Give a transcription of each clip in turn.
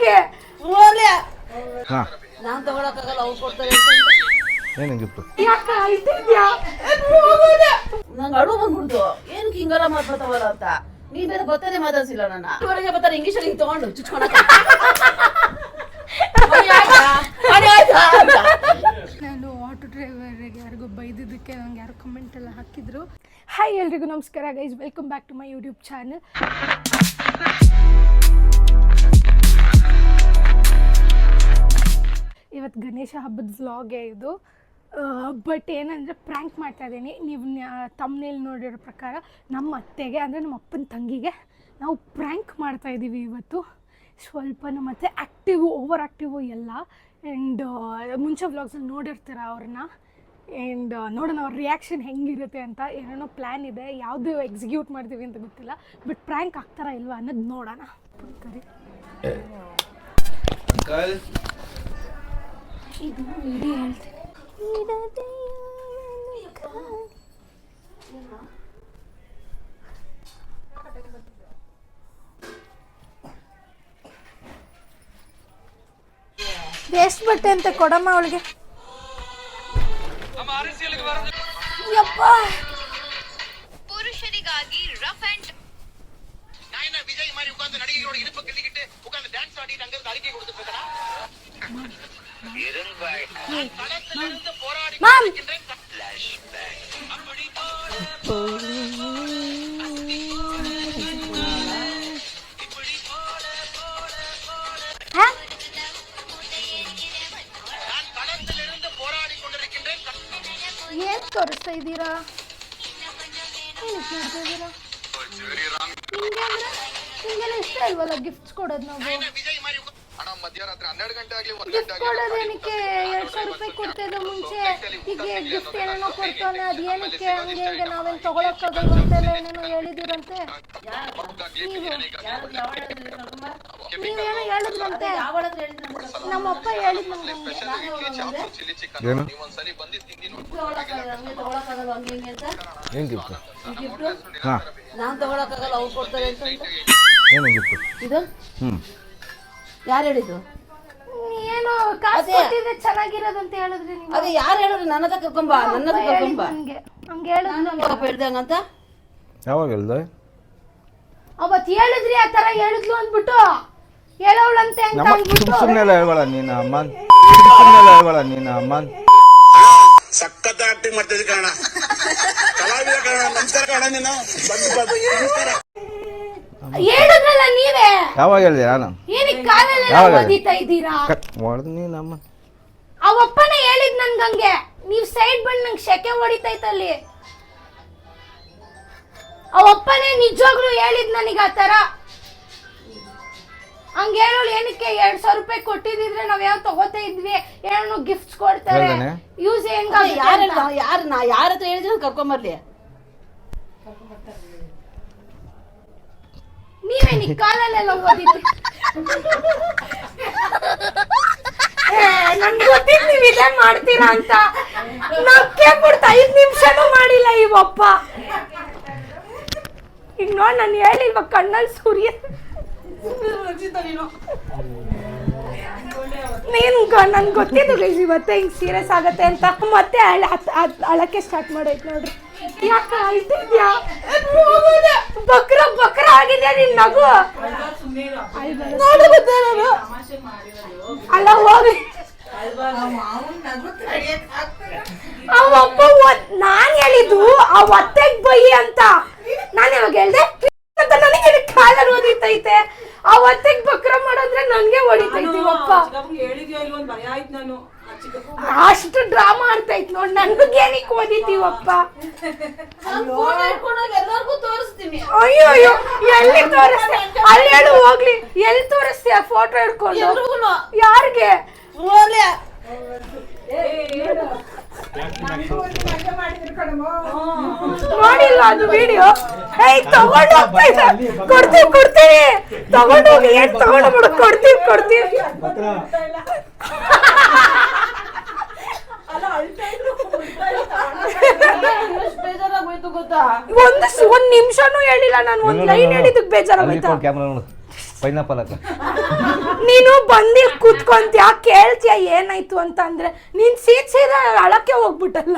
ಯಾರಿಗೆ ನಾನ್ ತಗೊಳಕ್ಕಾಗಲ್ಲ, ಅವ್ರು ಕೊಡ್ತಾರೆ. ಏನು ಗಿಫ್ಟ್? ಯಾಕೆ ಅಳ್ತಿದ್ಯಾ? ನಂಗೆ ಅಳು ಬಂದ್ಬಿಡ್ತು, ಏನಕ್ಕೆ ಹಿಂಗೆಲ್ಲ ಮಾತಾಡ್ತಾವಲ್ಲ ಅಂತ. ನೀ ಬೇರೆ ಬರ್ತಾನೆ ಮಾತಾಡ್ಸಿಲ್ಲ ನನ್ನ. ಹೊರಗೆ ಬರ್ತಾರೆ ಇಂಗ್ಲೀಷಲ್ಲಿ ಹಿಂಗೆ ತಗೊಂಡು ಚುಚ್ಕೊಳಕ್ಕೆ. ನಾನು ಆಟೋ ಡ್ರೈವರ್ಗೆ ಯಾರಿಗೂ ಬೈದಿದ್ದಕ್ಕೆ ನಂಗೆ ಯಾರು ಕಮೆಂಟ್ ಎಲ್ಲ ಹಾಕಿದ್ರು. ಹಾಯ್ ಎಲ್ರಿಗೂ ನಮಸ್ಕಾರ guys, welcome back to my YouTube channel. ಇವತ್ತು ಗಣೇಶ ಹಬ್ಬದ ವ್ಲಾಗೇ ಇದು. ಬಟ್ ಏನಂದರೆ ಪ್ರ್ಯಾಂಕ್ ಮಾಡ್ತಾಯಿದ್ದೀನಿ. ನೀವು ತಮ್ಮನೇಲಿ ನೋಡಿರೋ ಪ್ರಕಾರ ನಮ್ಮ ಅತ್ತೆಗೆ ಅಂದರೆ ನಮ್ಮ ಅಪ್ಪನ ತಂಗಿಗೆ ನಾವು ಪ್ರ್ಯಾಂಕ್ ಮಾಡ್ತಾಯಿದ್ದೀವಿ ಇವತ್ತು. ಸ್ವಲ್ಪ ನಮ್ಮ ಅತ್ತೆ ಆ್ಯಕ್ಟಿವು, ಓವರ್ ಆ್ಯಕ್ಟಿವು ಎಲ್ಲ. ಆ್ಯಂಡ್ ಮುಂಚೆ ವ್ಲಾಗ್ಸಲ್ಲಿ ನೋಡಿರ್ತೀರ ಅವ್ರನ್ನ. ಆ್ಯಂಡ್ ನೋಡೋಣ ಅವ್ರ ರಿಯಾಕ್ಷನ್ ಹೆಂಗಿರುತ್ತೆ ಅಂತ. ಏನೇನೋ ಪ್ಲ್ಯಾನ್ ಇದೆ, ಯಾವುದು ಎಕ್ಸಿಕ್ಯೂಟ್ ಮಾಡ್ತೀವಿ ಅಂತ ಗೊತ್ತಿಲ್ಲ. ಬಟ್ ಪ್ರ್ಯಾಂಕ್ ಆಗ್ತಾರಾ ಇಲ್ವಾ ಅನ್ನೋದು ನೋಡೋಣ. ಇದು ವಿಡಿಯೋ ಹೇಳ್ತೀನಿ. ವೇಸ್ಟ್ ಬಟ್ಟೆ ಅಂತ ಕೊಡಮ್ಮ ಅವಳಿಗೆ. ಪುರುಷರಿಗಾಗಿ ರಫ್ ಅಂಡ್ ಏನ್ ತೋರಿಸ್ತಾ ಇದ್ದೀರಾ? ನಿಮ್ಗೆಲ್ಲ ಇಷ್ಟ ಇಲ್ವಲ್ಲ ಗಿಫ್ಟ್ಸ್ ಕೊಡೋದು? ನಾವು ಗಿಫ್ಟ್ ಕೊಡೋದು ಏನಕ್ಕೆ? 2,000 ರೂಪಾಯಿ ಕೊಡ್ತಿದ್ದ ಮುಂಚೆ ಈಗ ಗಿಫ್ಟ್ ಏನೇನೋ ಕೊಡ್ತಾನೆ, ಅದು ಏನಕ್ಕೆ ಹಂಗೆ ಹಿಂಗೆ ನಾವೇನು ತಗೊಳಕ್ಕಾಗಲ್ಲ ಅಂತೆಲ್ಲ ಏನೇನೋ ಹೇಳಿದಿರಂತೆ. ನೀವೇನೋ ಹೇಳಿದ್ರಂತೆ, ನಮ್ಮಪ್ಪ ಹೇಳಿದ್ ನಮ್ಗೆ. ನಾನ್ ತಗೊಳಕ್ಕಾಗಲ್ಲ, ಅವ್ರು ಕೊಡ್ತಾರೆ ಅಂತ. ಏನು ಗಿಫ್ಟ್ ಇದು ಯಾರು ಹೇಳಿದ್ದು? ಏನೋ ಕಾಸು ಕೊಟ್ಟಿದ್ರೆ ಚೆನ್ನಾಗಿರೋದಂತ ಹೇಳಿದ್ರಿ ನೀವು. ಅದೇ ಯಾರು ಹೇಳಿದ್ರು? ನನ್ನ ಹತ್ರ ಕರ್ಕೊಂಬ, ನನ್ನ ಹತ್ರ ಕರ್ಕೊಂಬ. ಹಂಗೆ ಹೇಳಿದ್ರಂತ. ಯಾವಾಗ ಹೇಳ್ದೆ? ಅವತ್ತು ಹೇಳಿದ್ರಿ ಆ ಥರ ಹೇಳಿದ್ಲು ಅಂದ್ಬಿಟ್ಟು ಹೇಳೋಳಂತೆ ಅಂತ ಅಂದ್ಬಿಟ್ಟು. ಸುಮ್ಮನೆ ಹೇಳ್ಬೇಡ ನೀನು ಅಮ್ಮ, ಸುಮ್ಮನೆ ಹೇಳ್ಬೇಡ ನೀನು ಅಮ್ಮ. ಸಖತ್ ಆಕ್ಟಿಂಗ್ ಮಾಡ್ತಿದ್ದೆ ಕಾರಣ, ಕಲಾವಿದ ಕಾರಣ. ನಮಸ್ಕಾರ ಕಾರಣ, ನೀನು ಹೇಳಿದ್ರಲ್ಲ ನೀವೇ. ಯಾವಾಗ ಹೇಳ್ದೆ? ನಾನು ಏನಕ್ಕೆ ಕಾಲೆಲ್ಲ ಓದಿತಾ ಇದ್ದೀರಾ? ನೀನು ಅಮ್ಮ, ಅವಪ್ಪನೇ ಹೇಳಿದ್ ನನ್ಗಂಗೆ. ನೀವ್ ಸೈಡ್ ಬಂದು ನಂಗೆ ಶೆಕೆ ಹೊಡಿತೈತಲ್ಲಿ. ಅವಪ್ಪನೇ ನಿಜವಾಗ್ಲೂ ಹೇಳಿದ್ ನನಗೆ ಆ ಥರ. ಹಂಗೆ ಹೇಳೋಳು ಏನಕ್ಕೆ? 2,000 ರೂಪಾಯಿ ಕೊಟ್ಟಿದ್ರೆ ನಾವ್ ಯಾವ ತಗೋತಾ ಇದ್ವಿ, ಏನೋ ಗಿಫ್ಟ್ಸ್ ಕೊಡ್ತಾರೆ, ಯೂಸ್ ಹೆಂಗ? ಯಾರು ನಾ ಯಾರ ಹತ್ರ ಹೇಳಿದ್ರೆ ಕರ್ಕೊಂಬರ್ಲಿ. ನೀವೇನಿಗೆ ಕಾಲಲ್ಲೆಲ್ಲ ಓದಿದ್ರಿ? ನನ್ಗೆ ಗೊತ್ತಿತ್ತು ನೀವು ಇದೇ ಮಾಡ್ತೀರಾ ಅಂತ. ನಾವ್ ಕೇಳ್ಬಿಡ್ತಾ 5 ನಿಮಿಷನೂ ಮಾಡಿಲ್ಲ ಇವಪ್ಪ. ಈಗ ನೋಡಿ ನಾನು ಹೇಳಿಲ್ವ ಕಣ್ಣಲ್ಲಿ ಸೂರ್ಯ. ನನ್ಗೆ ಗೊತ್ತಿದ್ದು ಗೈಸ್ ಇವತ್ತೇ ಹಿಂಗೆ ಸೀರಿಯಸ್ ಆಗತ್ತೆ ಅಂತ. ಮತ್ತೆ ಅಳಕ್ಕೆ ಸ್ಟಾರ್ಟ್ ಮಾಡೈತೆ ನೋಡ್ರಿ. ಯಾಕೆ ಅಳ್ತಿದ್ಯಾ? ಬಕ್ರ ಬಕ್ರ ಆಗಿದೆ ನಿನ್ ನಗು. ಅಲ್ಲ ಹೋಗ್ಲಿ. ಅವಪ್ಪ ನಾನ್ ಹೇಳಿದ್ದು ಆ ಒತ್ತೆಗ್ ಬೈ ಅಂತ. ನಾನು ಯಾವಾಗ ಹೇಳ್ದೆ ಅಂತ? ನನಗೆ ಕಾಲಲ್ಲಿ ಓದಿತೈತೆ. ಆ ಒತ್ತೆಗ್ ಬಕ್ರ ಮಾಡಿದ್ರೆ ನನ್ಗೆ ಹೊಡಿತೈತಿ ಒಪ್ಪ. ಅಷ್ಟು ಡ್ರಾಮಾ ಆಡ್ತೈತ್ ನೋಡ್. ನನ್ಗೇನಿಕ್ ಓದಿತೀವಪ್ಪ? ಎಲ್ಲರಿಗೂ ತೋರಿಸ್ತೀನಿ. ಅಯ್ಯೋ ಅಯ್ಯೋ, ಎಲ್ಲಿ ತೋರಿಸ್ತೆ? ಅಲ್ಲಿ ಹೇಳು ಹೋಗ್ಲಿ. ಎಲ್ಲಿ ತೋರಿಸ್ತೀಯ ಫೋಟೋ ಹಿಡ್ಕೊಂಡು? ಯಾರಿಗೆ? ನೋಡಿಲ್ಲ ಅದು ವಿಡಿಯೋ? ತಗೊಂಡು ಹೋಗ್ತಾ ಇದ್ದ. ಕೊಡ್ತೀವಿ ತಗೊಂಡು ಹೋಗಿ. ಏನ್ ತಗೊಂಡು ಬಿಡು, ಕೊಡ್ತೀವಿ. ಒಂದ್ ನಿಮಿಷನೂ ಹೇಳಿಲ್ಲ ನಾನು. ಒಂದ್ ಲೈನ್ ಹೇಳಿದಕ್ಕೆ ಬೇಜಾರಾಗೋಯ್ತಾ? ಪೈನಾಪಲ್ ನೀನು ಬಂದಿ ಕೂತ್ಕೊಂತೀಯ ಕೇಳ್ತೀಯ ಏನಾಯ್ತು ಅಂತ ಅಂದ್ರೆ ನೀನ್ ಸೀದಾ ಅಳಕ್ಕೆ ಹೋಗ್ಬಿಟ್ಟಲ್ಲ.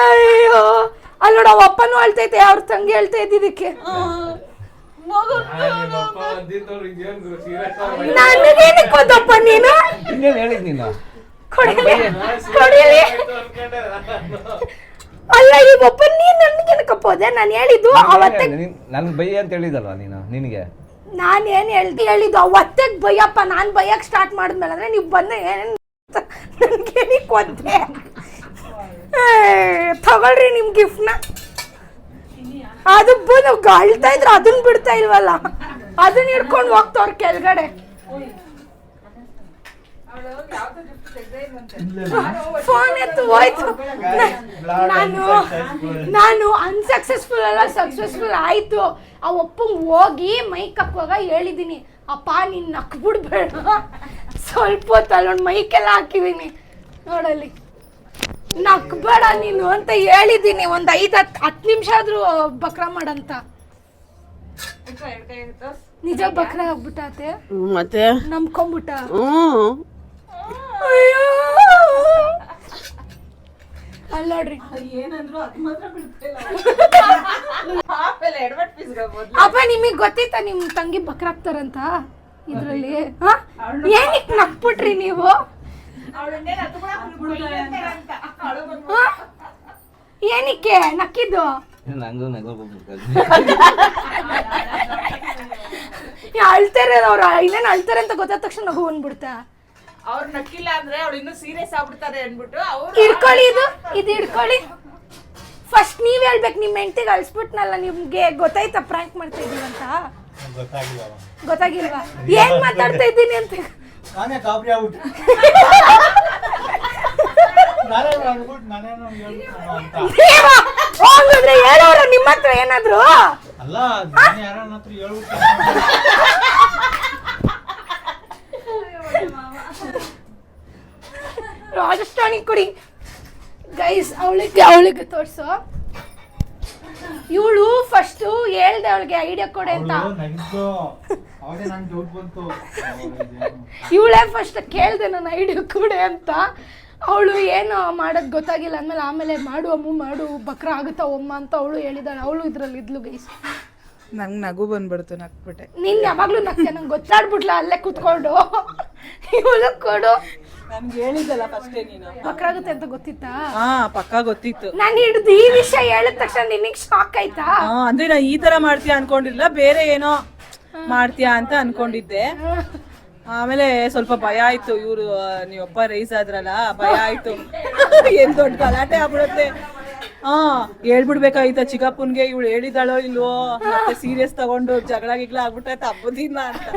ಅಯ್ಯೋ ಅಲ್ಲಿ ನೋಡ ಅಪ್ಪನೂ ಅಳ್ತೈತೆ ಅವ್ರ ತಂಗಿ ಹೇಳ್ತಾ ಇದ್ದಿದ್ದಕ್ಕೆ. ನನಗೇನಕ್ಕೆ ಗೊತ್ತಪ್ಪ ನೀನು ಹೇಳಿದ್ ನೀನು ಅಲ್ಲ ಈ ಒಪ್ಪ ನೀನ್ ನನ್ಗೇನಕ್ಕಪ್ಪ ಹೋದೆ? ನಾನು ಹೇಳಿದ್ದು ಅವತ್ತೆ ನನ್ಗೆ ಬೈ ಅಂತ ಹೇಳಿದಲ್ವಾ ನೀನು ನಿನಗೆ. ನಾನು ಏನು ಹೇಳಿದ್ದು ಅವತ್ತೆಗೆ ಬೈಯಪ್ಪ. ನಾನು ಬೈಯಕ್ಕೆ ಸ್ಟಾರ್ಟ್ ಮಾಡಿದ್ಮೇಲೆ ಅಂದ್ರೆ ನೀವು ಬಂದ ಏನೇನು ನನ್ಗೇನಕ್ಕೆ ಗೊತ್ತೇ. ತಗೊಳ್ರಿ ನಿಮ್ ಗಿಫ್ಟ್ನ. ಅದು ಬಂದು ಅಳ್ತಾ ಇದ್ರೆ ಅದನ್ನ ಬಿಡ್ತಾ ಇಲ್ವಲ್ಲ, ಅದನ್ನ ಹಿಡ್ಕೊಂಡು ಹೋಗ್ತವ್ರ ಕೆಳಗಡೆ. ಫೋನ್ ಎತ್ತು ಹೋಯ್ತು. ನಾನು ಅನ್ಸಕ್ಸಸ್ಫುಲ್ ಅಲ್ಲ ಸಕ್ಸಸ್ಫುಲ್ ಆಯ್ತು. ಆ ಒಪ್ಪಂಗ್ ಹೋಗಿ ಮೈಕ್ ಹಾಕುವಾಗ ಹೇಳಿದೀನಿ, ಅಪ್ಪ ನೀನ್ ನಕ್ಬಿಡ್ಬೇಡ ಸ್ವಲ್ಪ ಹೊತ್ತು ಅಲ್ಲೊಂದು ಮೈಕೆಲ್ಲ ಹಾಕಿದೀನಿ ನೋಡಲ್ಲಿ, ನಕ್ಬೇಡ ನೀನು ಅಂತ ಹೇಳಿದೀನಿ. ಒಂದ್ 5-10 ನಿಮಿಷ ಆದ್ರೂ ಬಕ್ರ ಮಾಡಂತ. ನಿಜ ಬಕ್ರ ಆಗ್ಬಿಟ್ಟಾತೆ ಮತ್ತೆ ನಂಬ್ಕೊಂಬಿಟ್ಟ. ಅಲ್ಲೋಡ್ರಿ ಅಪ್ಪ ನಿಮಗ್ ಗೊತ್ತಿತ್ತ ನಿಮ್ ತಂಗಿ ಬಕ್ರಾಗ್ತಾರಂತ ಇದ್ರಲ್ಲಿ? ಏನಕ್ಕೆ ನಕ್ಬಿಟ್ರಿ ನೀವು? ಏನಕ್ಕೆ ನಕ್ಕಿದ್ದು? ಅಳ್ತಾರೆ ಅವ್ರ, ಇನ್ನೇನು ಅಳ್ತಾರೆ ಅಂತ ಗೊತ್ತಾದ ತಕ್ಷಣ ನಗು ಬಂದ್ಬಿಡ್ತಾ. ಅವ್ರು ನಕ್ಕಿಲ್ಲ ಅಂದ್ರೆ ಅವ್ರು ಇನ್ನೂ ಸೀರಿಯಸ್ ಆಗ್ಬಿಡ್ತಾರೆ ಅನ್ಬಿಟ್ಟು ಹಿಡ್ಕೊಳ್ಳಿ, ಇದು ಹಿಡ್ಕೊಳ್ಳಿ. ಫಸ್ಟ್ ನೀವ್ ಹೇಳ್ಬೇಕು, ನಿಮ್ ಹೆಂಡತಿಗೆ ಅಳ್ಸ್ಬಿಟ್ನಲ್ಲ, ನಿಮ್ಗೆ ಗೊತ್ತಾಯ್ತಾ ಪ್ರ್ಯಾಂಕ್ ಮಾಡ್ತಾ ಇದೀವಿ ಅಂತ? ಗೊತ್ತಾಗಿಲ್ವಾ? ಏನ್ ಮಾತಾಡ್ತಾ ಇದ್ದೀನಿ ಅಂತ? ಹೋಗಿದ್ರೆ ಹೇಳೋರು ನಿಮ್ಮ ಹತ್ರ ಏನಾದ್ರು? ರಾಜಸ್ಥಾನಿ ಕುಡಿ ಗೈಸ್, ಅವಳಿಗೆ ತೋರ್ಸು. ಇವಳು ಫಸ್ಟ್ ಹೇಳ್ದೆ ಅವಳಿಗೆ ಐಡಿಯಾ ಕೊಡೆ ಅಂತ. ಇವಳೇ ಫಸ್ಟ್ ಕೇಳ್ದೆ ನನ್ನ ಐಡಿಯಾ ಕೊಡೆ ಅಂತ. ಅವಳು ಏನು ಮಾಡೋದು ಗೊತ್ತಾಗಿಲ್ಲ ಅಂದ್ಮೇಲೆ ಆಮೇಲೆ ಮಾಡು ಅಮ್ಮ ಮಾಡು ಬಕ್ರ ಆಗುತ್ತಾ ಅಮ್ಮ ಅಂತ ಅವಳು ಹೇಳಿದಾಳೆ. ಅವಳು ಇದ್ರಲ್ಲಿ ಇದ್ಲು ಗೈಸ್. ನಂಗೆ ನಗು ಬಂದ್ಬಿಡ್ತು, ನಕ್ಬಿಟ್ಟೆ. ನೀನ್ ಯಾವಾಗ್ಲೂ ನಕ್ತೆ, ನಂಗೆ ಗೊತ್ತಾಡ್ಬಿಟ್ಲ ಅಲ್ಲೇ ಕುತ್ಕೊಂಡು. ಇವಳು ಕೊಡು. ನನ್ಗೆ ಹೇಳಿದ್ದಲ್ಲ ಫಸ್ಟೇ ನೀನು ಬಕ್ರ ಆಗುತ್ತೆ ಅಂತ ಗೊತ್ತಿತ್ತಾ? ಹಾ ಪಕ್ಕ ಗೊತ್ತಿತ್ತು. ನಾನು ಹಿಡ್ದು ಈ ವಿಷಯ ಹೇಳಿದ ತಕ್ಷಣ ನಿನಗೆ ಶಾಕ್ ಆಯ್ತಾ? ಅಂದ್ರೆ ನಾ ಈ ತರ ಮಾಡ್ತೀಯ ಅನ್ಕೊಂಡಿರ್ಲಿಲ್ಲ, ಬೇರೆ ಏನೋ ಮಾಡ್ತೀಯಾ ಅಂತ ಅನ್ಕೊಂಡಿದ್ದೆ. ಆಮೇಲೆ ಸ್ವಲ್ಪ ಭಯ ಆಯ್ತು, ಇವ್ರು ನೀವಪ್ಪ ರೈಸ್ ಆದ್ರಲ್ಲ ಭಯ ಆಯ್ತು. ಏನ್ ದೊಡ್ಡ ಗಲಾಟೆ ಆಗ್ಬಿಡುತ್ತೆ. ಹೇಳ್ಬಿಡ್ಬೇಕಾಯ್ತ ಚಿಕ್ಕಪ್ಪನ್ಗೆ ಇವಳು ಹೇಳಿದಾಳೋ ಇಲ್ವೋ, ಮತ್ತೆ ಸೀರಿಯಸ್ ತಗೊಂಡು ಜಗಳ ಗಿಗ್ಲ ಆಗ್ಬಿಟ್ಟೈತೆ ಹಬ್ಬದಿಂದ ಅಂತ.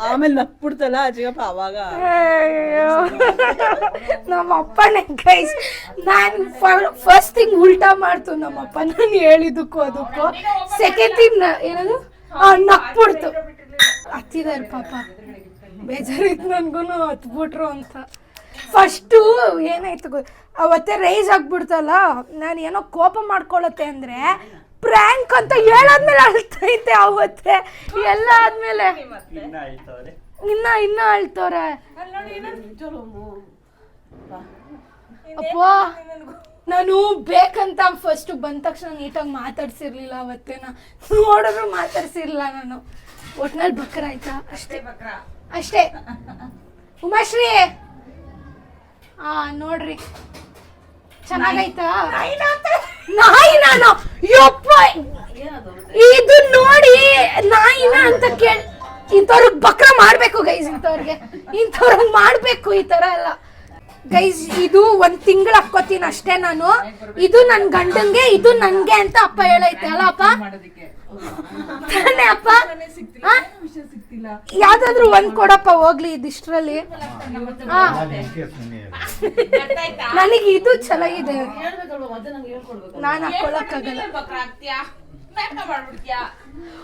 ಆಮೇಲೆ ನಕ್ಬಿಡ್ತಲ್ಲ ಚಿಕ್ಕಪ್ಪ ಅವಾಗ. ನಮ್ಮ ಅಪ್ಪನೇ ಗೈಸ್, ನಾನು ಫಸ್ಟ್ ಥಿಂಗ್ ಉಲ್ಟಾ ಮಾಡ್ತು ನಮ್ಮಪ್ಪ ನಾನು ಹೇಳಿದಕ್ಕೂ ಅದಕ್ಕೂ. ಸೆಕೆಂಡ್ ಥಿಂಗ್ ಏನದು ನಕ್ಬಿಡ್ತು. ಹತ್ತಿದಾರೆ ಪಾಪ, ಬೇಜಾರಿತ್ತು ನನ್ಗೂ ಹತ್ಬಿಟ್ರು ಅಂತ. ಫಸ್ಟು ಏನಾಯ್ತು ಅವತ್ತೇ ರೈಸ್ ಆಗ್ಬಿಡ್ತಲ್ಲ, ನಾನು ಏನೋ ಕೋಪ ಮಾಡ್ಕೊಳತ್ತೆ ಅಂದರೆ ಪ್ರ್ಯಾಂಕ್ ಅಂತ ಹೇಳಾದ್ಮೇಲೆ ಅಳ್ತೈತೆ. ಅವತ್ತೇ ಎಲ್ಲ ಆದ್ಮೇಲೆ ಇನ್ನ ಅಳ್ತವ್ರೆ. ಅಪ್ಪ ನಾನು ಬೇಕಂತ ಫಸ್ಟ್ ಬಂದ ತಕ್ಷಣ ನೀಟಾಗಿ ಮಾತಾಡ್ಸಿರ್ಲಿಲ್ಲ. ಅವತ್ತೇನ ನೋಡಿದ್ರು ಮಾತಾಡ್ಸಿರ್ಲಿಲ್ಲ ನಾನು. ಒಟ್ನಲ್ಲಿ ಬಕ್ರ ಆಯ್ತಾ ಅಷ್ಟೇ. ಉಮಾಶ್ರೀ ನೋಡ್ರಿ ಚೆನ್ನಾಗೈತಾ? ನಾಯಿ ನಾನು ಯಪ್ಪ ಇದು ನೋಡಿ ನಾಯಿನ ಅಂತ ಕೇಳಿ ಇಂಥವ್ರಿಗೆ ಬಕ್ರ ಮಾಡ್ಬೇಕು ಗೈಸ್. ಇಂಥವ್ರಿಗೆ ಮಾಡ್ಬೇಕು ಈ ತರ ಎಲ್ಲ ಗೈಸ್. ಇದು 1 ತಿಂಗಳು ಹಾಕೋತೀನಿ ಅಷ್ಟೇ ನಾನು. ಇದು ನನ್ ಗಂಡಂಗೆ, ಇದು ನನ್ಗೆ ಅಂತ ಅಪ್ಪ ಹೇಳೈತೆ ಅಲ್ಲ ಅಪ್ಪ? ತಾನೇ ಅಪ್ಪ? ಯಾವ್ದಾದ್ರು ಒಂದ್ ಕೊಡಪ್ಪ ಹೋಗ್ಲಿ ಇದಿಷ್ಟ್ರಲ್ಲಿ. ನನಗೆ ಇದು ಚೆನ್ನಾಗಿದೆ, ನಾನು ಹಾಕೊಳಕ್ಕಾಗಲ್ಲ.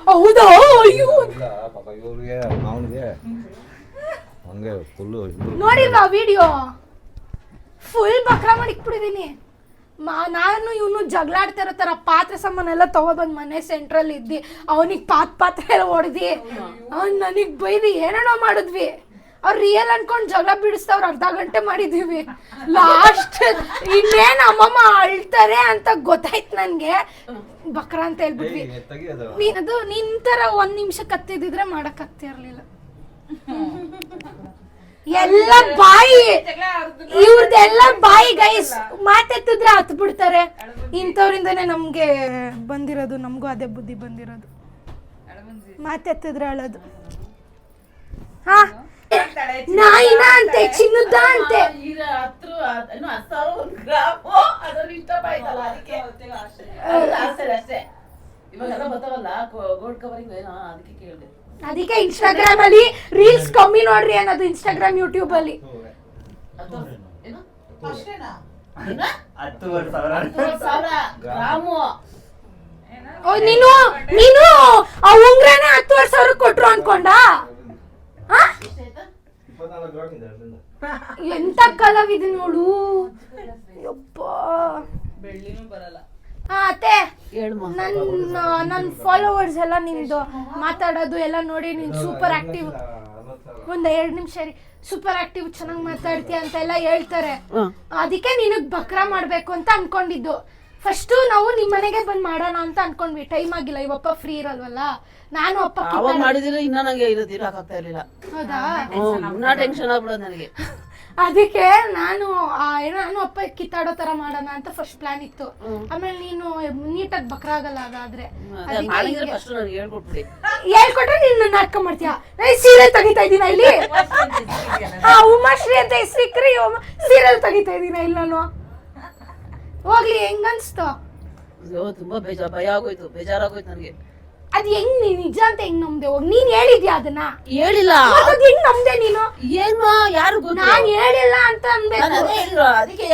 ಹೌದಾ? ಅಯ್ಯೋ ನೋಡಿಲ್ವಾ ವಿಡಿಯೋ? ಫುಲ್ ಬಕ್ರಾ ಮಾಡಿ ಇಟ್ಬಿಟ್ಟಿದೀನಿ. ನಾನು ಇವನು ಜಗಳಾಡ್ತಾ ಇರೋ ಥರ ಪಾತ್ರೆ ಸಾಮಾನೆಲ್ಲ ತಗೊಬಂದು ಮನೆ ಸೆಂಟ್ರಲ್ಲಿ ಇದ್ದಿ ಅವನಿಗೆ ಪಾತ್ರೆ ಎಲ್ಲ ಹೊಡೆದಿ ಅವ್ನು ನನಗೆ ಬೈದಿ ಏನೇನೋ ಮಾಡಿದ್ವಿ. ಅವ್ರು ರಿಯಲ್ ಅನ್ಕೊಂಡು ಜಗಳ ಬಿಡಿಸ್ದವ್ರು ಅರ್ಧ ಗಂಟೆ ಮಾಡಿದೀವಿ. ಲಾಸ್ಟ್ ಇನ್ನೇನು ಅಮ್ಮಮ್ಮ ಅಳ್ತಾರೆ ಅಂತ ಗೊತ್ತಾಯ್ತು ನನಗೆ, ಬಕ್ರ ಅಂತ ಹೇಳ್ಬಿಟ್ವಿ. ನೀನದು ನಿನ್ ಥರ 1 ನಿಮಿಷ ಕತ್ತಿದ್ರೆ ಮಾಡಕ್ ಆಗ್ತಿರ್ಲಿಲ್ಲ. ಎಲ್ಲ ಬಾಯಿ ಇವ್ರದೆಲ್ಲ ಬಾಯಿ ಗೈಸ್, ಮಾತೆತ್ತಿದ್ರೆ ಹತ್ ಬಿಡ್ತಾರೆ. ಇಂಥವ್ರಿಂದನೇ ನಮ್ಗೆ ಬಂದಿರೋದು, ನಮಗೂ ಅದೇ ಬುದ್ಧಿ ಬಂದಿರೋದು. ಮಾತೆತ್ತಿದ್ರೆ ಅಳೋದು. ಹಾ ನಾಯಿನ ಅಂತೆ, ಚಿನ್ನದ ಅಂತೆ. ಇವಾಗೆಲ್ಲ ಬರ್ತಾವಲ್ಲ ಗೋಲ್ಡ್ ಕವರಿಂಗ್ ಏನೋ, ಅದಕ್ಕೆ ಕೇಳಿದೆ. ಅದಕ್ಕೆ ಇನ್ಸ್ಟಾಗ್ರಾಮ್ ಅಲ್ಲಿ ರೀಲ್ಸ್ ಕಮ್ಮಿ ನೋಡ್ರಿ ಅನ್ನೋದು. ಇನ್ಸ್ಟಾಗ್ರಾಮ್ ಯೂಟ್ಯೂಬ್ ಅಲ್ಲಿ ನೀನು ಆ ಉಂಗ್ರನ 10,000 ಕೊಟ್ರು ಅನ್ಕೊಂಡ. ಎಂತ ಕಲಾವಿದೆ ನೋಡು. ಬೆಳ್ಳಿನೂ ಬರಲ್ಲ. ಅತ್ತೆ ನನ್ನ ಫಾಲೋವರ್ಸ್ ಎಲ್ಲ ನಿಂದು ಮಾತಾಡೋದು ಎಲ್ಲ ನೋಡಿ ನೀನು ಸೂಪರ್ ಆಕ್ಟಿವ್, ಒಂದ್ 2 ನಿಮಿಷ ಸೂಪರ್ ಆಕ್ಟಿವ್, ಚೆನ್ನಾಗಿ ಮಾತಾಡ್ತೀಯ ಅಂತ ಎಲ್ಲ ಹೇಳ್ತಾರೆ. ಅದಕ್ಕೆ ನಿನಗ್ ಬಕ್ರಾ ಮಾಡ್ಬೇಕು ಅಂತ ಅನ್ಕೊಂಡಿದ್ದು. ಫಸ್ಟ್ ನಾವು ನಿಮ್ ಮನೆಗೆ ಬಂದ್ ಮಾಡೋಣ ಅಂತ ಅನ್ಕೊಂಡ್ವಿ. ಟೈಮ್ ಆಗಿಲ್ಲ, ಇವಪ್ಪ ಫ್ರೀ ಇರಲ್ವಲ್ಲ. ನಾನು ಅಪ್ಪ ಅವಾಗ ಮಾಡಿದ್ರೆ ಇನ್ನ ನಂಗೆ ಇರಕ್ಕಾಗ್ತಾ ಇರ್ಲಿಲ್ಲ. ಹೌದಾ, ಇನ್ನ ಟೆನ್ಷನ್ ಆಗ್ಬಿಡೋದು ನನಗೆ. ಅದಕ್ಕೆ ನಾನು ನಾನು ಅಪ್ಪ ಕಿತ್ತಾಡೋ ತರ ಮಾಡೋಣ ಅಂತ ಫಸ್ಟ್ ಪ್ಲಾನ್ ಇತ್ತು. ಆಮೇಲೆ ನೀನು ನೀಟಾಗಿ ಬಕ್ರ ಆಗಲ್ಲ ಅದಾದ್ರೆ ಹೇಳ್ಕೊಟ್ರೆ ನೀನು ನಾಟಕ ಮಾಡ್ತೀಯ. ಸೀರಿಯಲ್ ತೆಗಿತಾ ಇದೀನ ಇಲ್ಲಿ, ಉಮಾಶ್ರೀ ಅಂತ ಹೆಸರಿಕ್ರಿ ಸೀರಿಯಲ್ ತೆಗಿತಾ ಇದೀನ ಇಲ್ಲಿ ನಾನು. ಹೋಗ್ಲಿ, ಹೆಂಗನ್ಸ್ತು? ತುಂಬಾ ಭಯ ಆಗೋಯ್ತು, ಬೇಜಾರಾಗೋಯ್ತು ನನಗೆ. ಅದ್ ಹೆಂಗ್ ನೀನ್ ನಿಜ ಅಂತ ಹೆಂಗ್ ನಮ್ದೆ? ಹೋಗಿ ನೀನ್ ಹೇಳಿದ್ಯಾ ಅದನ್ನ? ಹೇಳಿಲ್ಲ. ಅದ್ ಹೆಂಗ್ ನಮ್ದೆ ನೀನು? ಏನು ಯಾರು ನಾನ್ ಹೇಳಿಲ್ಲ ಅಂತ ಅನ್ಬೇಕು. ಅದಕ್ಕೆ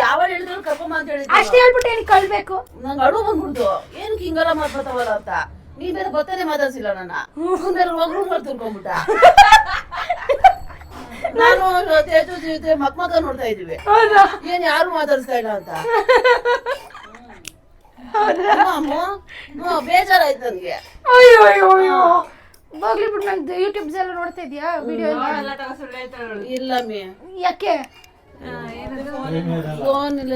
ಯಾವ ಹೇಳಿದ್ರು ಕರ್ಕೊಂಬ ಅಂತ ಹೇಳಿದ್ರು. ಅಷ್ಟೇ ಹೇಳ್ಬಿಟ್ಟು ಏನ್ ಕಳ್ಬೇಕು? ನಂಗೆ ಅಡು ಬಂದ್ಬಿಡ್ತು, ಏನಕ್ಕೆ ಹಿಂಗೆಲ್ಲ ಮಾತಾಡ್ತಾವಲ್ಲ ಅಂತ. ನೀ ಬೇರೆ ಗೊತ್ತಾನೆ ಮಾತಾಡ್ಸಿಲ್ಲ ನನ್ನ, ಬೇರೆ ರೂಮ್ ತಿಳ್ಕೊಂಡ್ಬಿಟ್ಟ. ನಾನು ತೇಜು ಜೊತೆ ಮಕ್ಕ ನೋಡ್ತಾ ಇದೀವಿ, ಏನ್ ಯಾರು ಮಾತಾಡ್ಸ್ತಾ ಇಲ್ಲ ಅಂತ. ಬೇಜಾರಾಯ್ತು ನನ್ಗೆ. ಅಯ್ಯೋ ಅಯ್ಯೋ ಅಯ್ಯೋ, ಹೋಗ್ಲಿ ಬಿಟ್ಟು. ನಂದು ಯೂಟ್ಯೂಬ್ಸ್ ಎಲ್ಲ ನೋಡ್ತಾ ಇದೀಯಾ ವಿಡಿಯೋ ಎಲ್ಲ? ಇಲ್ಲ ಮೇ, ಯಾಕೆ ಫೋನ್ ಇಲ್ಲ.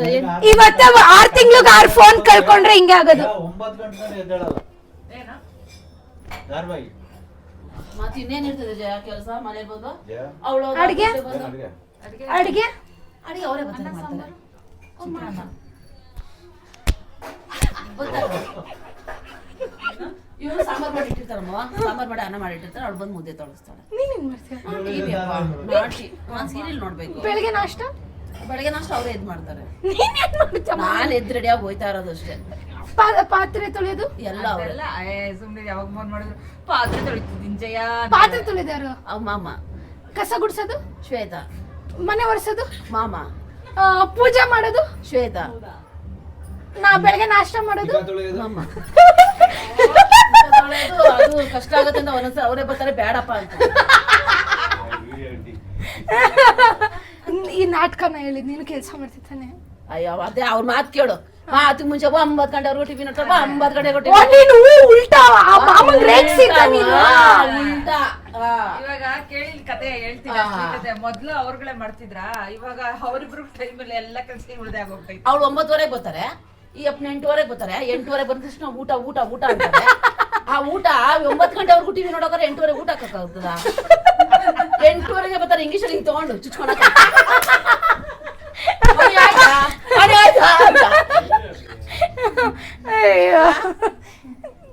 ಇವತ್ತ 6 ತಿಂಗ್ಳಿಗೆ 6 ಫೋನ್ ಕಳ್ಕೊಂಡ್ರೆ ಹಿಂಗೆ ಆಗೋದು. 9 ಗಂಟೆ ಎದ್ದೇಳಲ್ಲ. ಮತ್ತೆ ಇನ್ನೇನ್ ಇರ್ತದೆ ಜಯ ಕೆಲಸ ಮನೇಲಿ ಬಂದು ಅವಳು ಅಡಿಗೆ ಅಡಿಗೆ ಅಡಿಗೆ ಅವರೇ ಬರ್ತಾರೆ. ಇವ್ರು ಸಾಂಬಾರ್ ಮಾಡಿ ಇಟ್ಟಿರ್ತಾರಮ್ಮ, ಸಾಂಬಾರ್ ಮಾಡಿ ಅನ್ನ ಮಾಡಿ ಇಟ್ಟಿರ್ತಾರೆ. ಅವ್ಳು ಬಂದು ಮುದ್ದೆ ತೊಳಸ್ತಾಳೆ. ನೀನೇನ್ ಮಾಡ್ತೀಯ? ನಾನ್ ಸೀರಿಯಲ್ ನೋಡ್ಬೇಕು. ಬೆಳಿಗ್ಗೆ ನಾಷ್ಟ ಅವ್ರೇ ಎದ್ ಮಾಡ್ತಾರೆ. ನೀನೇನ್ ಮಾಡ್ತೀಯ? ನಾನ್ ಎದ್ ರೆಡಿಯಾಗಿ ಹೋಯ್ತಾ ಇರೋದು ಅಷ್ಟೇ. ಪಾತ್ರೆ ತೊಳೆಯೋದು ಎಲ್ಲ ಅವರೆಲ್ಲ ಸುಮ್ನೆ ಯಾವಾಗ ಫೋನ್ ಮಾಡಿದ್ರು ಪಾತ್ರೆ ತೊಳಿತಿದ್ದೀನಿ ಜಯ. ಪಾತ್ರೆ ತೊಳೆದಾರು ಅವ್ ಮಾಮ. ಕಸ ಗುಡ್ಸೋದು ಶ್ವೇತಾ. ಮನೆ ಒರೆಸೋದು ಮಾಮ. ಪೂಜೆ ಮಾಡೋದು ಶ್ವೇತಾ. ನಾ ಬೆಳಗ್ಗೆ ನಾಷ್ಟ ಮಾಡೋದು ಮಾಮ. ಅದು ಕಷ್ಟ ಆಗುತ್ತೆ ಅಂತ ಒಂದೊಂದ್ಸಲ ಅವರೇ ಬರ್ತಾರೆ ಬೇಡಪ್ಪ ಅಂತ. ಈ ನಾಟಕನ ಹೇಳಿದ್ ನೀನು ಕೆಲಸ ಮಾಡ್ತಿದ್ದಾನೆ. ಅಯ್ಯೋ ಅದೇ ಅವ್ರ ಮಾತು ಕೇಳು. ಮಾತು ಮುಂಚೆ 9 ಗಂಟೆವರೆಗೂ ಟಿವಿ ನೋಡ್ತಾರ, 9 ಗಂಟೆವರೆಗೂ ನೀನು ಉಲ್ಟಾ ಮಾಮನ್ ರೇಗ್ಸಿದ್ದ ನೀನು. ಉಲ್ಟಾ. ಇವಾಗ ಕೇಳಿ ಕತೆ ಹೇಳ್ತೀನಿ. ಮೊದ್ಲು ಅವ್ರುಗಳೇ ಮಾಡ್ತಿದ್ರ, ಇವಾಗ ಅವ್ರಿಬ್ರು ಟೈಮಲ್ಲಿ ಎಲ್ಲ ಕೆಲಸ ಉಳ್ದೇ ಆಗೋಗ್ತೈತಿ. ಅವ್ಳು 9:30 ಬರ್ತಾರೆ, ಈ ಅಪ್ಪ 8:30 ಬರ್ತಾರೆ. 8:30 ಬಂದ ತಕ್ಷಣ ಊಟ ಊಟ ಊಟ ಅಂತಾರೆ. ಆ ಊಟ 9 ಗಂಟೆವರೆಗೂ ಟಿವಿ ನೋಡೋಕೆ 8:30 ಊಟ ಹಾಕಕ್ಕಾಗ್ತದ? 8:30ಗೆ ಬರ್ತಾರೆ ಇಂಗ್ಲೀಷಲ್ಲಿ ಹಿಂಗ್ ತಗೊಂಡು ಚುಚ್ಕೊಳಕ.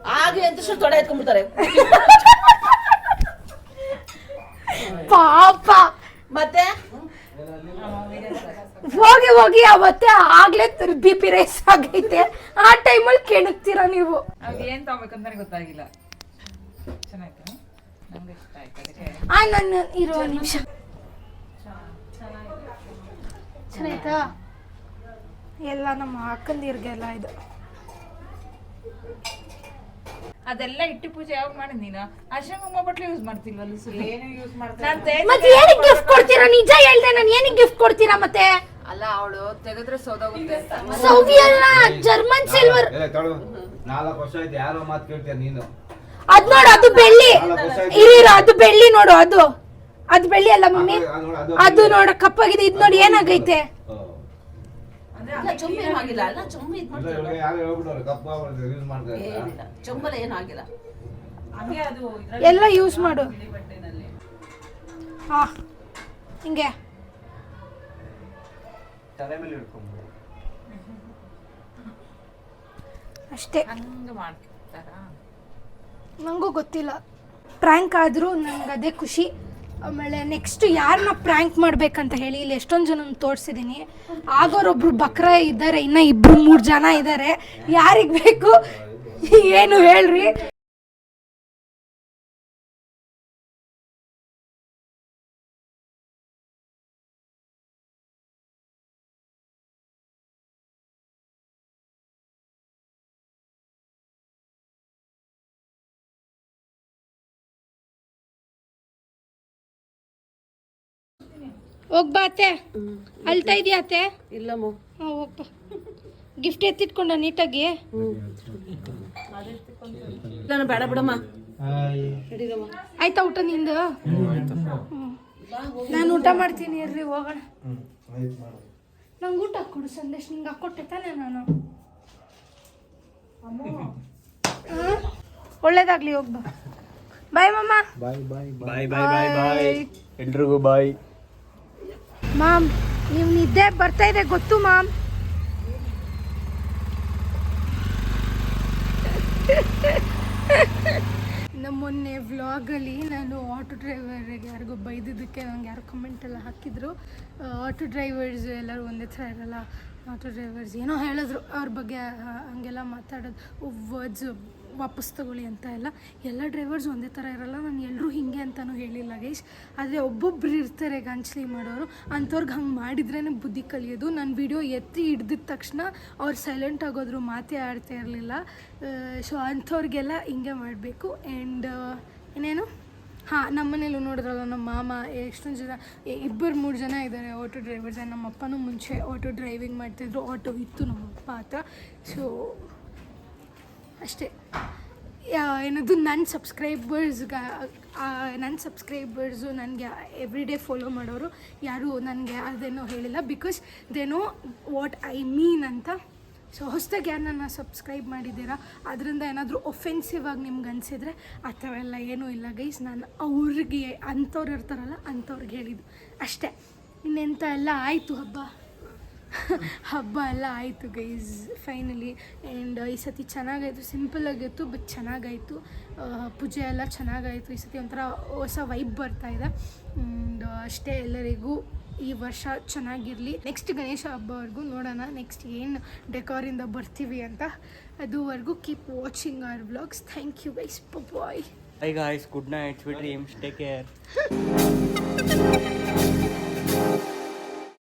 ಹಾಗೆ ಅಂತ ತೊಡೆ ಎತ್ಕೊಂಡ್ಬಿಡ್ತಾರೆ ಪಾಪ. ಮತ್ತೆ ಹೋಗಿ ಹೋಗಿ ಅವತ್ತೆ ಆಗ್ಲೇ BP ರೇಸ್ ಆಗೈತೆ. ಆ ಟೈಮಲ್ಲಿ ಕೆಣಕ್ತೀರ ನೀವು. ಏನ್ ತಗೋಬೇಕಂತ ನನಗೆ ಗೊತ್ತಾಗಿಲ್ಲ. ಚೆನ್ನಾಯ್ತು, ನಮ್ಗೆ ಇಷ್ಟ ಆಯ್ತು. ನನ್ನ ಇರೋ ನಿಮಿಷ ಚೆನ್ನಾಯ್ತಾ? ಎಲ್ಲ ನಮ್ಮ ಅಕ್ಕಂದಿರ್ಗೆಲ್ಲ ಇದು. ಅದೆಲ್ಲ ಇಟ್ಟು ಪೂಜೆ ಯಾವಾಗ ಮಾಡಿ ನೀನು? ಅಶಂಗಮ್ಮ ಬಟ್ಲು ಯೂಸ್ ಮಾಡ್ತಿಲ್ವಲ್ಲ? ಏನು ಯೂಸ್ ಮಾಡ್ತಾರೆ? ಮತ್ತೆ ಏನಕ್ಕೆ ಗಿಫ್ಟ್ ಕೊಡ್ತೀರಾ? ನಿಜ ಹೇಳ್ದೆ, ನಾನು ಏನಕ್ಕೆ ಗಿಫ್ಟ್ ಕೊಡ್ತೀರಾ? ಮತ್ತೆ ಅಲ್ಲ ಅವಳು ತೆಗೆದ್ರೆ ಸೋದೋಗುತ್ತೆ ಅಂತ ಸೌದಿ ಅಲ್ಲ, ಜರ್ಮನ್ ಸಿಲ್ವರ್. 4 ವರ್ಷ ಆಯ್ತು ಯಾರೋ ಮಾತು ಕೇಳ್ತೀಯ ನೀನು. ಅದ್ ನೋಡು, ಅದು ಬೆಳ್ಳಿ. ಇರೀರ, ಅದು ಬೆಳ್ಳಿ ನೋಡು, ಅದು ಬೆಳ್ಳಿ ಅಲ್ಲ ಮಮ್ಮಿ, ಅದು ನೋಡ ಕಪ್ಪಾಗಿದೆ. ಇದ್ ನೋಡಿ ಏನಾಗೈತೆ. ಇಲ್ಲ, ಚೊಂಬು ಏನೂ ಆಗಿಲ್ಲ ಅಲ್ಲ, ಚೊಂಬು ಇದು ಮಾಡ್ತೀವಿ. ಯಾರು ಹೇಳ್ಬಿಟ್ಟವ್ರೆ ಕಪ್ಪು ಯೂಸ್ ಮಾಡ್ತಾರೆ ಅಂತ. ಏನಿಲ್ಲ, ಚೊಂಬಲ್ಲ ಏನೂ ಆಗಿಲ್ಲ. ಹಂಗೆ ಅದು ಎಲ್ಲ ಯೂಸ್ ಮಾಡು. ಬಿಳಿ ಬಟ್ಟೆನಲ್ಲಿ ಹಾ, ಹಿಂಗೆ ತಲೆ ಮೇಲೆ ಇಟ್ಕೊಂಡು ಅಷ್ಟೇ. ಹಂಗ ಮಾಡ್ತಾರ ನನಗೂ ಗೊತ್ತಿಲ್ಲ. ಪ್ರ್ಯಾಂಕ್ ಆದರೂ ನಂಗೆ ಅದೇ ಖುಷಿ. ಆಮೇಲೆ ನೆಕ್ಸ್ಟ್ ಯಾರನ್ನ ಪ್ರ್ಯಾಂಕ್ ಮಾಡ್ಬೇಕಂತ ಹೇಳಿ ಇಲ್ಲಿ ಎಷ್ಟೊಂದು ಜನ ತೋರಿಸಿದ್ದೀನಿ. ಆಗೋರೊಬ್ರು ಬಕ್ರ ಇದ್ದಾರೆ, ಇನ್ನು 2-3 ಜನ ಇದ್ದಾರೆ. ಯಾರಿಗೆ ಬೇಕು ಏನು ಹೇಳ್ರಿ. ಹೋಗ್ಬಾ ಅತ್ತೆ. ಅಳ್ತಾ ಇದೆಯಾ ಅತ್ತೆ? ಇಲ್ಲಮ್ಮ. ಹಾಂ, ಹೋಗ್ಬಾ. ಗಿಫ್ಟ್ ಎತ್ತಿಟ್ಕೊಂಡ ನೀಟಾಗಿ. ನಾನು ಬೇಡ ಬಿಡಮ್ಮ. ಆಯ್ತಾ ಊಟ ನಿಂದು? ನಾನು ಊಟ ಮಾಡ್ತೀನಿ ಇರ್ರಿ, ಹೋಗೋಣ. ನಂಗೆ ಊಟ ಕೊಡು ಸಂದೇಶ್, ನಿಂಗೆ ಹಾಕ್ಕೊಟ್ಟೆ ತಾನೆ ನಾನು. ಒಳ್ಳೇದಾಗ್ಲಿ, ಹೋಗ್ಬಾ. ಬಾಯ್ ಮಮ್ಮ. ಬಾಯ್ ಬಾಯ್ ಬಾಯ್ ಬಾಯ್ ಬಾಯ್ ಬಾಯ್ ಎಲ್ರಿಗೂ ಬಾಯ್. ಮಾಮ್, ನೀವು ನಿದ್ದೆ ಬರ್ತಾ ಇದೆ ಗೊತ್ತು ಮಾಮ್. ನಮ್ಮ ಮೊನ್ನೆ ವ್ಲಾಗಲ್ಲಿ ನಾನು ಆಟೋ ಡ್ರೈವರಿಗೆ ಯಾರಿಗೋ ಬೈದಿದ್ದಕ್ಕೆ ನಂಗೆ ಯಾರು ಕಮೆಂಟ್ ಎಲ್ಲ ಹಾಕಿದ್ರು. ಆಟೋ ಡ್ರೈವರ್ಸ್ ಎಲ್ಲರೂ ಒಂದೇ ಥರ ಇರಲ್ಲ, ಆಟೋ ಡ್ರೈವರ್ಸ್ ಏನೋ ಹೇಳಿದ್ರು, ಅವ್ರ ಬಗ್ಗೆ ಹಂಗೆಲ್ಲ ಮಾತಾಡೋದು ವರ್ಡ್ಸ್ ವಾಪಸ್ ತಗೊಳ್ಳಿ ಅಂತ ಎಲ್ಲ ಡ್ರೈವರ್ಸ್ ಒಂದೇ ಥರ ಇರಲ್ಲ. ನಾನು ಎಲ್ಲರೂ ಹಿಂಗೆ ಅಂತಲೂ ಹೇಳಿಲ್ಲ ಗೈಸ್. ಆದರೆ ಒಬ್ಬೊಬ್ರು ಇರ್ತಾರೆ ಗಂಚ್ಲಿ ಮಾಡೋರು, ಅಂಥವ್ರಿಗೆ ಹಂಗೆ ಮಾಡಿದ್ರೇ ಬುದ್ಧಿ ಕಲಿಯೋದು. ನನ್ನ ವಿಡಿಯೋ ಎತ್ತಿ ಹಿಡ್ದಿದ ತಕ್ಷಣ ಅವ್ರು ಸೈಲೆಂಟ್ ಆಗೋದ್ರು, ಮಾತೇ ಆಡ್ತಾ ಇರಲಿಲ್ಲ. ಸೊ ಅಂಥವ್ರಿಗೆಲ್ಲ ಹಿಂಗೆ ಮಾಡಬೇಕು. ಆ್ಯಂಡ್ ಇನ್ನೇನು, ಹಾಂ, ನಮ್ಮ ಮನೇಲೂ ನೋಡಿದ್ರಲ್ಲ, ನಮ್ಮ ಮಾಮ ಎಷ್ಟೊಂದು ಜನ, 2-3 ಜನ ಇದ್ದಾರೆ ಆಟೋ ಡ್ರೈವರ್ಸ್. ನಮ್ಮ ಅಪ್ಪನೂ ಮುಂಚೆ ಆಟೋ ಡ್ರೈವಿಂಗ್ ಮಾಡ್ತಾಯಿದ್ರು, ಆಟೋ ಇತ್ತು ನಮ್ಮ ಅಪ್ಪ ಹತ್ರ. ಸೊ ಅಷ್ಟೇ. ಏನದು ನನ್ನ ಸಬ್ಸ್ಕ್ರೈಬರ್ಸು ನನಗೆ ಎವ್ರಿ ಡೇ ಫಾಲೋ ಮಾಡೋರು ಯಾರು ನನಗೆ ಅದೇನೋ ಹೇಳಿಲ್ಲ, because they know what I mean ಅಂತ. ಸೊ ಹೊಸದಾಗಿ ಯಾರು ನನ್ನ ಸಬ್ಸ್ಕ್ರೈಬ್ ಮಾಡಿದ್ದೀರಾ, ಅದರಿಂದ ಏನಾದರೂ ಒಫೆನ್ಸಿವ್ ಆಗಿ ನಿಮ್ಗೆ ಅನಿಸಿದ್ರೆ ಆ ಥರ ಎಲ್ಲ ಏನೂ ಇಲ್ಲ ಗೈಸ್. ನಾನು ಅವ್ರಿಗೆ ಅಂಥವ್ರು ಇರ್ತಾರಲ್ಲ ಅಂಥವ್ರಿಗೆ ಹೇಳಿದ್ದು ಅಷ್ಟೇ. ಇನ್ನೆಂಥ ಎಲ್ಲ ಆಯಿತು, ಹಬ್ಬ ಎಲ್ಲ ಆಯಿತು ಗೈಸ್ ಫೈನಲಿ. ಆ್ಯಂಡ್ ಈ ಸತಿ ಚೆನ್ನಾಗಾಯಿತು, ಸಿಂಪಲ್ಲಾಗಿತ್ತು ಬಟ್ ಚೆನ್ನಾಗಾಯಿತು. ಪೂಜೆ ಎಲ್ಲ ಚೆನ್ನಾಗಾಯಿತು. ಈ ಸತಿ ಒಂಥರ ಹೊಸ ವೈಬ್ ಬರ್ತಾಯಿದೆ. ಆ್ಯಂಡ್ ಅಷ್ಟೇ, ಎಲ್ಲರಿಗೂ ಈ ವರ್ಷ ಚೆನ್ನಾಗಿರಲಿ. ನೆಕ್ಸ್ಟ್ ಗಣೇಶ ಹಬ್ಬವರೆಗೂ ನೋಡೋಣ ನೆಕ್ಸ್ಟ್ ಏನು ಡೆಕೋರಿಂದ ಬರ್ತೀವಿ ಅಂತ. ಅದುವರೆಗೂ keep watching our vlogs. Thank you guys, bye. Hi guys, good night, sweet dreams, take care.